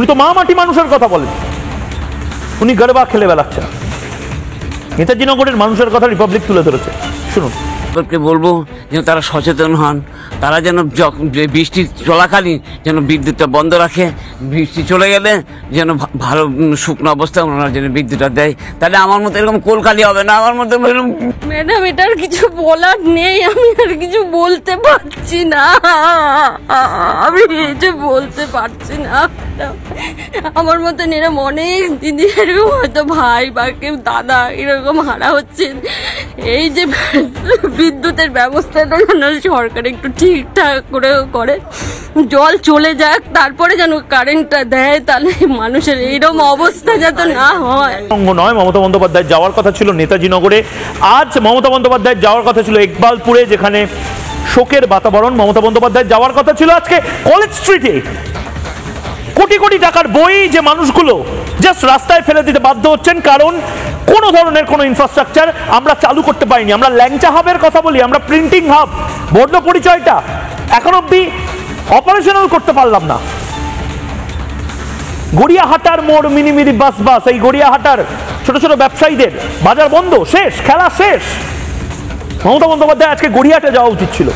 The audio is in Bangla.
উনি তো মা মাটি মানুষের কথা বলেন, উনি গরবা খেলে বেড়াচ্ছেন। নেতাজি নগরের মানুষের কথা রিপাবলিক তুলে ধরেছে, শুনুন। বলবো যেন তারা সচেতন হন, তারা যেন বৃষ্টি চলাকালীন যেন বিদ্যুৎটা বন্ধ রাখে, বৃষ্টি চলে গেলে যেন ভালো শুকনো অবস্থায় ওনারা যেন বিদ্যুৎটা দেয়, তাহলে আমার মতো এরকম কোলকালি হবে না। আমার মতো ম্যাডাম এটার কিছু বলার নেই, আমি আর কিছু বলতে পারছি না, আমি কিছু বলতে পারছি না। আমার মতন এরকম অনেক দিদি এরকম হয়তো ভাই বা কেউ দাদা এরকম হারা হচ্ছেন। এই যে বিদ্যুতের ব্যবস্থাটা যেন সরকার একটু ঠিকঠাক করে জল চলে যাক, তারপরে যেন কারেন্টটা দেয়, তাহলে মানুষের এইরকম অবস্থা যাতে না হয়। নয়, মমতা বন্দ্যোপাধ্যায় যাওয়ার কথা ছিল নেতাজি নগরে, আজ মমতা বন্দ্যোপাধ্যায় যাওয়ার কথা ছিল ইকবালপুরে, যেখানে শোকের বাতাবরণ। মমতা বন্দ্যোপাধ্যায় যাওয়ার কথা ছিল আজকে কলেজ স্ট্রিটে। কোটি কোটি টাকার বই যে মানুষগুলো জাস্ট রাস্তায় ফেলে দিতে বাধ্য হচ্ছেন, কারণ কোনো ধরনের কোনো ইনফ্রাস্ট্রাকচার আমরা চালু করতে পারিনি। আমরা ল্যাংচা হাবের কথা বলি, আমরা প্রিন্টিং হাব, বর্ণ পরিচয়টা এখন অব্দি অপারেশনাল করতে পারলাম না। গড়িয়াহাটার মোড় মিনি বাস, এই গড়িয়াহাটার ছোট ছোট ব্যবসায়ীদের বাজার বন্ধ, শেষ, খেলা শেষ। মমতা বন্দ্যোপাধ্যায় আজকে গড়িয়াহাটে যাওয়া উচিত ছিল।